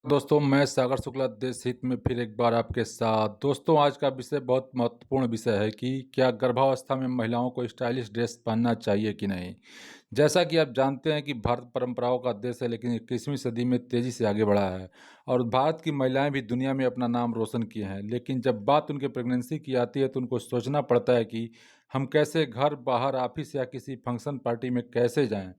दोस्तों, मैं सागर शुक्ला देश हित में फिर एक बार आपके साथ। दोस्तों, आज का विषय बहुत महत्वपूर्ण विषय है कि क्या गर्भावस्था में महिलाओं को स्टाइलिश ड्रेस पहनना चाहिए कि नहीं। जैसा कि आप जानते हैं कि भारत परंपराओं का देश है, लेकिन 21वीं सदी में तेज़ी से आगे बढ़ा है और भारत की महिलाएं भी दुनिया में अपना नाम रोशन किए हैं। लेकिन जब बात उनके प्रेगनेंसी की आती है तो उनको सोचना पड़ता है कि हम कैसे घर, बाहर, ऑफिस या किसी फंक्शन पार्टी में कैसे जाएं।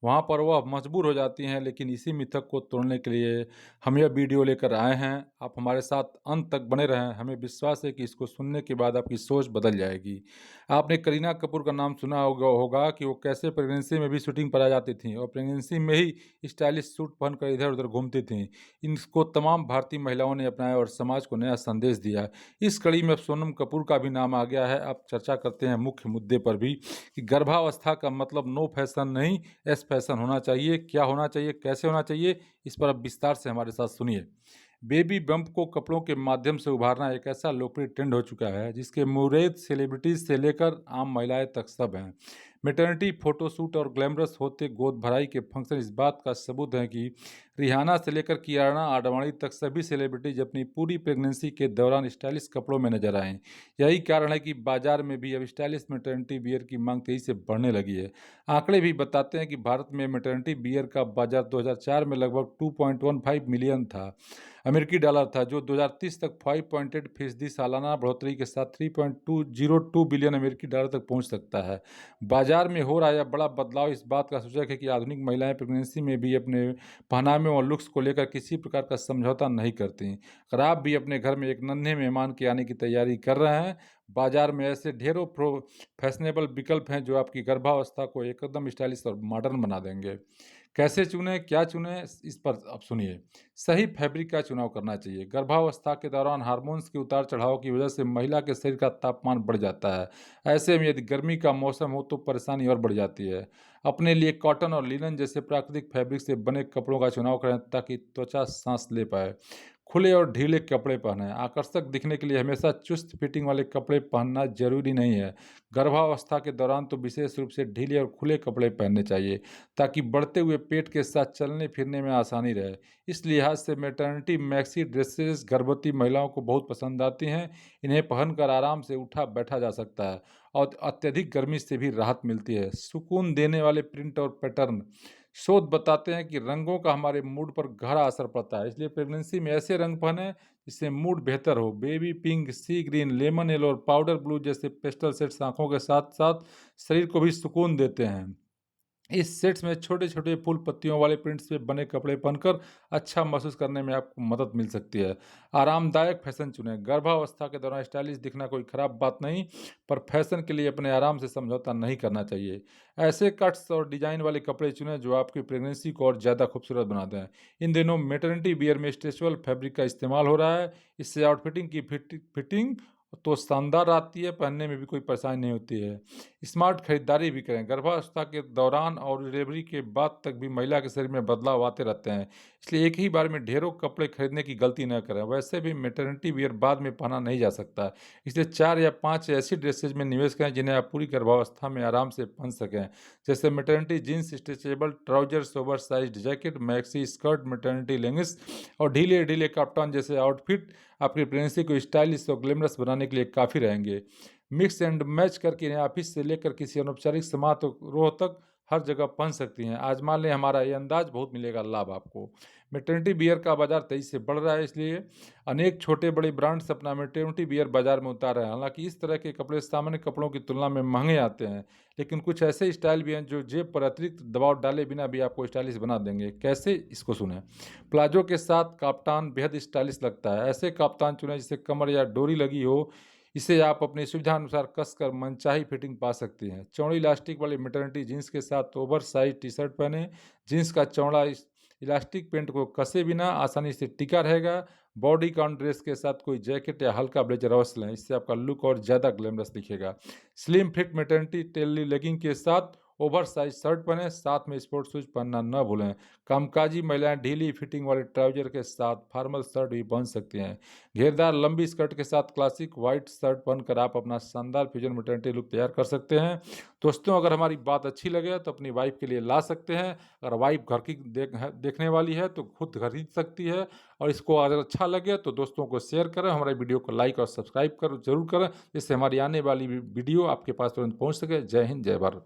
वहाँ पर वह मजबूर हो जाती हैं, लेकिन इसी मिथक को तोड़ने के लिए हम यह वीडियो लेकर आए हैं। आप हमारे साथ अंत तक बने रहें। हमें विश्वास है कि इसको सुनने के बाद आपकी सोच बदल जाएगी। आपने करीना कपूर का नाम सुना होगा कि वो कैसे प्रेगनेंसी में भी शूटिंग पर आ जाती थीं और प्रेगनेंसी में ही स्टाइलिश सूट पहनकर इधर-उधर घूमती थीं। इनको तमाम भारतीय महिलाओं ने अपनाया और समाज को नया संदेश दिया। इस कड़ी में अब सोनम कपूर का भी नाम आ गया है। अब चर्चा करते हैं मुख्य मुद्दे पर भी कि गर्भावस्था का मतलब नो फैशन नहीं, एस फैशन होना चाहिए। क्या होना चाहिए, कैसे होना चाहिए, इस पर अब विस्तार से हमारे साथ सुनिए। बेबी बम्प को कपड़ों के माध्यम से उभारना एक ऐसा लोकप्रिय ट्रेंड हो चुका है जिसके मुरीद सेलिब्रिटीज से लेकर आम महिलाएं तक सब हैं। मैटरनिटी फोटोशूट और ग्लैमरस होते गोद भराई के फंक्शन इस बात का सबूत हैं कि रिहाना से लेकर कियारा आडवाणी तक सभी सेलिब्रिटीज अपनी पूरी प्रेगनेंसी के दौरान स्टाइलिश कपड़ों में नजर आए। यही कारण है कि बाजार में भी अब स्टाइलिश मैटरनिटी बियर की मांग तेजी से बढ़ने लगी है। आंकड़े भी बताते हैं कि भारत में मैटरनिटी बियर का बाजार 2004 में लगभग 2.15 मिलियन था अमेरिकी डॉलर था, जो 2030 तक 5.8% सालाना बढ़ोतरी के साथ 3.202 बिलियन अमेरिकी डॉलर तक पहुंच सकता है। बाजार में हो रहा यह बड़ा बदलाव इस बात का सूचक है कि आधुनिक महिलाएं प्रेगनेंसी में भी अपने पहनावे और लुक्स को लेकर किसी प्रकार का समझौता नहीं करती। अगर आप भी अपने घर में एक नन्हे मेहमान के आने की तैयारी कर रहे हैं, बाजार में ऐसे ढेरों फैशनेबल विकल्प हैं जो आपकी गर्भावस्था को एकदम स्टाइलिश और मॉडर्न बना देंगे। कैसे चुनें, क्या चुनें, इस पर अब सुनिए। सही फैब्रिक का चुनाव करना चाहिए। गर्भावस्था के दौरान हार्मोन्स के उतार चढ़ाव की वजह से महिला के शरीर का तापमान बढ़ जाता है। ऐसे में यदि गर्मी का मौसम हो तो परेशानी और बढ़ जाती है। अपने लिए कॉटन और लिनन जैसे प्राकृतिक फैब्रिक से बने कपड़ों का चुनाव करें ताकि त्वचा सांस ले पाए। खुले और ढीले कपड़े पहनें। आकर्षक दिखने के लिए हमेशा चुस्त फिटिंग वाले कपड़े पहनना जरूरी नहीं है। गर्भावस्था के दौरान तो विशेष रूप से ढीले और खुले कपड़े पहनने चाहिए ताकि बढ़ते हुए पेट के साथ चलने फिरने में आसानी रहे। इस लिहाज से मैटरनिटी मैक्सी ड्रेसेस गर्भवती महिलाओं को बहुत पसंद आती हैं। इन्हें पहनकर आराम से उठा बैठा जा सकता है और अत्यधिक गर्मी से भी राहत मिलती है। सुकून देने वाले प्रिंट और पैटर्न शोध बताते हैं कि रंगों का हमारे मूड पर गहरा असर पड़ता है, इसलिए प्रेगनेंसी में ऐसे रंग पहने जिससे मूड बेहतर हो। बेबी पिंक, सी ग्रीन, लेमन येलो और पाउडर ब्लू जैसे पेस्टल सेट्स आंखों के साथ साथ शरीर को भी सुकून देते हैं। इस सेट्स में छोटे-छोटे फूल पत्तियों वाले प्रिंट्स पे बने कपड़े पहनकर अच्छा महसूस करने में आपको मदद मिल सकती है। आरामदायक फैशन चुनें। गर्भावस्था के दौरान स्टाइलिश दिखना कोई खराब बात नहीं, पर फैशन के लिए अपने आराम से समझौता नहीं करना चाहिए। ऐसे कट्स और डिजाइन वाले कपड़े चुनें जो आपकी प्रेगनेंसी को और ज़्यादा खूबसूरत बना दें। इन दिनों मैटरनिटी वियर में स्ट्रेचेबल फैब्रिक का इस्तेमाल हो रहा है। इससे आउटफिटिंग की फिटिंग तो शानदार आती है, पहनने में भी कोई परेशानी नहीं होती है। स्मार्ट खरीदारी भी करें। गर्भावस्था के दौरान और डिलीवरी के बाद तक भी महिला के शरीर में बदलाव आते रहते हैं, इसलिए एक ही बार में ढेरों कपड़े खरीदने की गलती न करें। वैसे भी मैटरनिटी वियर बाद में पहना नहीं जा सकता, इसलिए 4 या 5 ऐसी ड्रेसेज में निवेश करें जिन्हें आप पूरी गर्भावस्था में आराम से पहन सकें, जैसे maternity jeans, stretchable trousers, oversize jacket, maxi skirt, maternity leggings और ढीले ढीले कफ्तान जैसे आउटफिट आपकी प्रेगनेंसी को स्टाइलिश और ग्लैमरस बनाने के लिए काफ़ी रहेंगे। मिक्स एंड मैच करके इन्हें ऑफिस से लेकर किसी अनौपचारिक समारोह तक हर जगह पहन सकती हैं। आजमा लें, हमारा ये अंदाज बहुत मिलेगा लाभ आपको। मैटरनिटी बियर का बाजार तेजी से बढ़ रहा है, इसलिए अनेक छोटे बड़े ब्रांड्स अपना मैटरनिटी बियर बाजार में उतार रहे हैं। हालांकि इस तरह के कपड़े सामान्य कपड़ों की तुलना में महंगे आते हैं, लेकिन कुछ ऐसे स्टाइल भी हैं जो जेब पर अतिरिक्त दबाव डाले बिना भी आपको स्टाइलिश बना देंगे। कैसे, इसको सुने। प्लाजो के साथ काफ्तान बेहद स्टाइलिश लगता है। ऐसे काफ्तान चुनें जिसे कमर या डोरी लगी हो। इसे आप अपनी सुविधा अनुसार कसकर मनचाही फिटिंग पा सकती हैं। चौड़ी इलास्टिक वाली मैटरनिटी जीन्स के साथ ओवर साइज टी शर्ट पहने। जीन्स का चौड़ा इलास्टिक पेंट को कसे बिना आसानी से टिका रहेगा। बॉडी कॉन ड्रेस के साथ कोई जैकेट या हल्का ब्लेजर अवश्य लें, इससे आपका लुक और ज़्यादा ग्लैमरस दिखेगा। स्लिम फिट मैटरनिटी टेली लेगिंग के साथ ओवर साइज शर्ट पहनें, साथ में स्पोर्ट्स शूज पहनना न भूलें। कामकाजी महिलाएं ढीली फिटिंग वाले ट्राउजर के साथ फॉर्मल शर्ट भी पहन सकती हैं। घेरदार लंबी स्कर्ट के साथ क्लासिक व्हाइट शर्ट पहनकर आप अपना शानदार फ्यूजन मैटरनिटी लुक तैयार कर सकते हैं। दोस्तों, अगर हमारी बात अच्छी लगे तो अपनी वाइफ के लिए ला सकते हैं। अगर वाइफ घर की देखने वाली है तो खुद खरीद सकती है। और इसको अगर अच्छा लगे तो दोस्तों को शेयर करें, हमारे वीडियो को लाइक और सब्सक्राइब जरूर करें, जिससे हमारी आने वाली वीडियो आपके पास तुरंत पहुंच सके। जय हिंद, जय भारत।